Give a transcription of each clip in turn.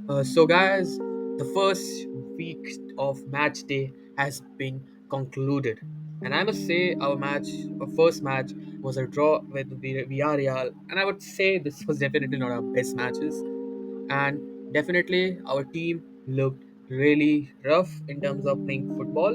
Guys, the first week of match day has been concluded, and I must say our first match, was a draw with Villarreal, and I would say this was definitely not our best matches, and definitely our team looked really rough in terms of playing football,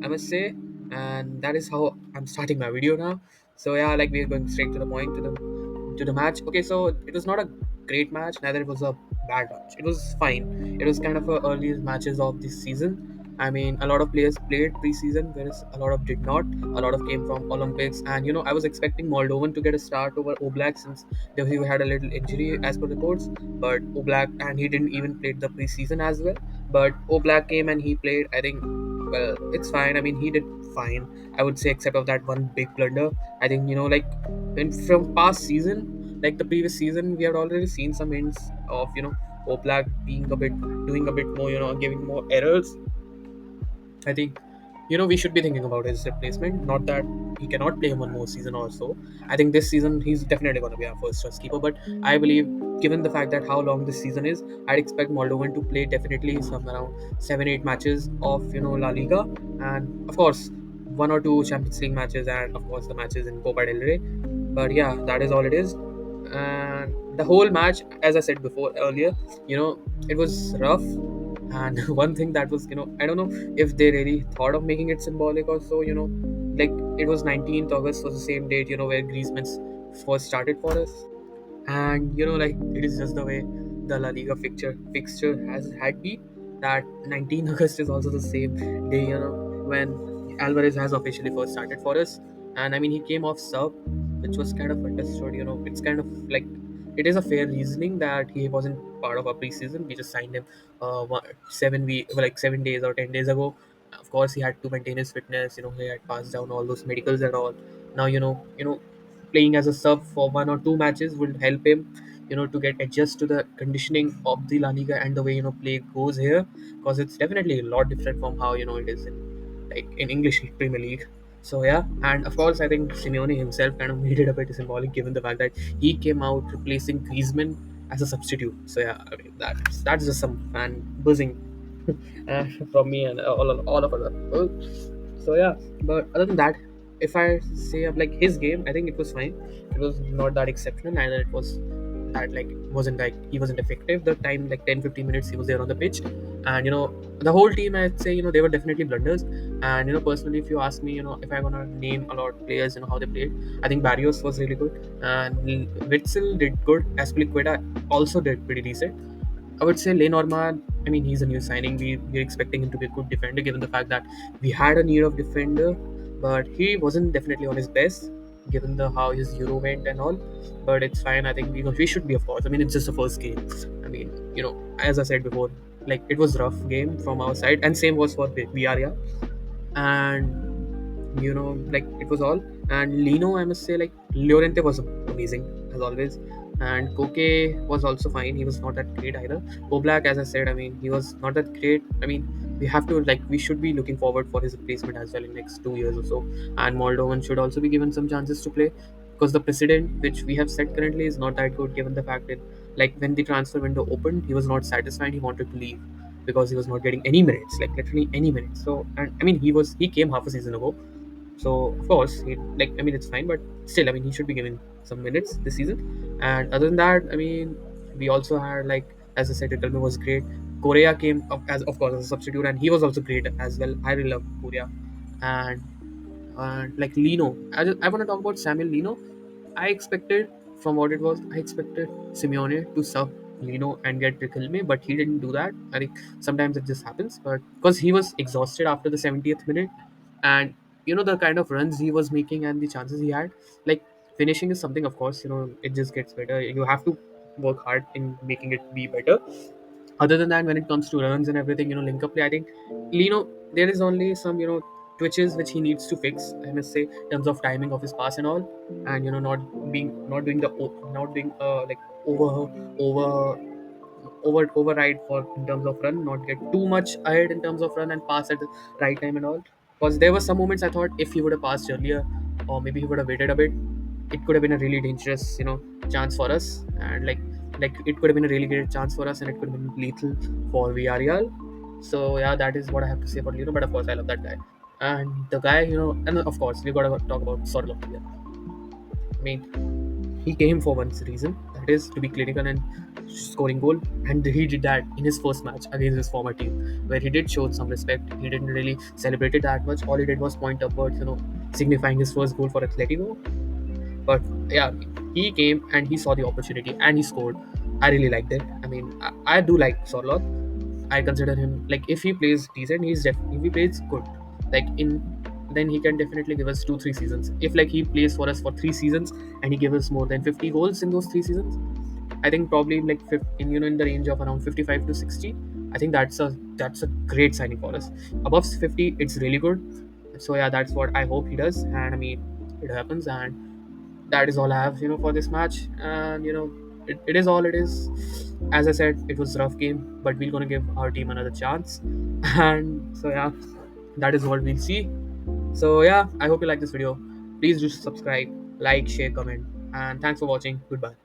I must say, and that is how I'm starting my video now. So yeah, like we're going straight to the point to the match. Okay, so it was not a great match, neither it was a bad match. It was fine. It was kind of a early matches of this season. I mean, a lot of players played preseason, whereas a lot of did not. A lot of came from Olympics, and I was expecting Moldovan to get a start over Oblak since he had a little injury as per reports. But Oblak, and he didn't even play the preseason as well. But Oblak came and he played. I think, well, it's fine. I mean, he did fine. I would say, except of that one big blunder. I think like in from past season, like the previous season, we had already seen some hints of Oblak being a bit doing a bit more, giving more errors. I think we should be thinking about his replacement. Not that he cannot play one more season or so. I think this season he's definitely going to be our first choice keeper. But I believe, given the fact that how long this season is, I'd expect Moldovan to play definitely some around 7-8 matches of La Liga, and of course one or two Champions League matches, and of course the matches in Copa del Rey. But yeah, that is all it is. And the whole match, as I said before earlier, it was rough. And one thing that was, I don't know if they really thought of making it symbolic or so, like it was 19th August was the same date, where Griezmann's first started for us. And like it is just the way the La Liga fixture has had been, that 19 August is also the same day, when Alvarez has officially first started for us. And I mean, he came off sub, which was kind of understood. It's kind of like, it is a fair reasoning that he wasn't part of our preseason. We just signed him 7 days or 10 days ago. Of course, he had to maintain his fitness. He had passed down all those medicals and all. Now playing as a sub for 1 or 2 matches will help him, to get adjust to the conditioning of the La Liga and the way play goes here, because it's definitely a lot different from how it is in English Premier League. So yeah, and of course I think Simeone himself kind of made it a bit symbolic, given the fact that he came out replacing Griezmann as a substitute. So yeah, I mean that's just some fan buzzing from me and all of other people. So yeah, but other than that, if I say of like his game, I think it was fine. It was not that exceptional, neither it was that like wasn't like he wasn't effective. The time, like 10-15 minutes he was there on the pitch, and the whole team, I'd say, they were definitely blunders. And personally, if you ask me, if I'm gonna name a lot of players, how they played, I think Barrios was really good, and Witzel did good. Aspilicueta also did pretty decent. I would say Lenormand. I mean, he's a new signing. We're expecting him to be a good defender, given the fact that we had a need of defender, but he wasn't definitely on his best, given the how his Euro went and all. But it's fine. I think we should be, of course. I mean, it's just the first game. I mean, as I said before, like it was rough game from our side, and same was for Villarreal. And like it was all. And Lino, I must say, like Llorente was amazing as always, and Koke was also fine. He was not that great either. Oblak, as I said, I mean, he was not that great. I mean, we should be looking forward for his replacement as well in next 2 years or so. And Moldovan should also be given some chances to play, because the precedent which we have set currently is not that good, given the fact that, like, when the transfer window opened, he was not satisfied. He wanted to leave because he was not getting any minutes, like literally any minutes. So, and I mean, he came half a season ago, so of course, I mean, it's fine, but still, I mean, he should be given some minutes this season. And other than that, I mean, we also had, like, as I said, Ritalme was great. Korea came up as, of course, as a substitute, and he was also great as well. I really love Korea. And like Lino, I want to talk about Samuel Lino. I expected, from what it was, I expected Simeone to sub Lino and get Riquelme, but he didn't do that. I think sometimes it just happens, but because he was exhausted after the 70th minute, and the kind of runs he was making and the chances he had, like finishing is something, of course, it just gets better. You have to work hard in making it be better. Other than that, when it comes to runs and everything, link up play, I think Lino, there is only some twitches which he needs to fix, I must say, in terms of timing of his pass and all. And not doing the not doing like over override for in terms of run, not get too much ahead in terms of run and pass at the right time and all. Because there were some moments I thought if he would have passed earlier, or maybe he would have waited a bit, it could have been a really dangerous chance for us. And like like it could have been a really great chance for us, and it could have been lethal for Villarreal. So yeah, that is what I have to say about Lino. But of course, I love that guy, and the guy, and of course we gotta talk about Sorloth again. I mean, he came for one reason, that is to be clinical and scoring goal, and he did that in his first match against his former team, where he did show some respect. He didn't really celebrate it that much. All he did was point upwards, signifying his first goal for Atletico. But yeah, he came and he saw the opportunity and he scored. I really liked it. I mean, I do like Sorloth. I consider him, like, if he plays decent, if he plays good, like in then he can definitely give us 2 3 seasons. If like he plays for us for 3 seasons and he gives us more than 50 goals in those 3 seasons, I think probably like in the range of around 55 to 60. I think that's a great signing for us. Above 50, it's really good. So yeah, that's what I hope he does, and I mean it happens, and that is all I have, for this match. And it is all it is. As I said, it was a rough game, but we're gonna give our team another chance. And so yeah, that is what we'll see. So yeah, I hope you like this video. Please do subscribe, like, share, comment, and thanks for watching. Goodbye.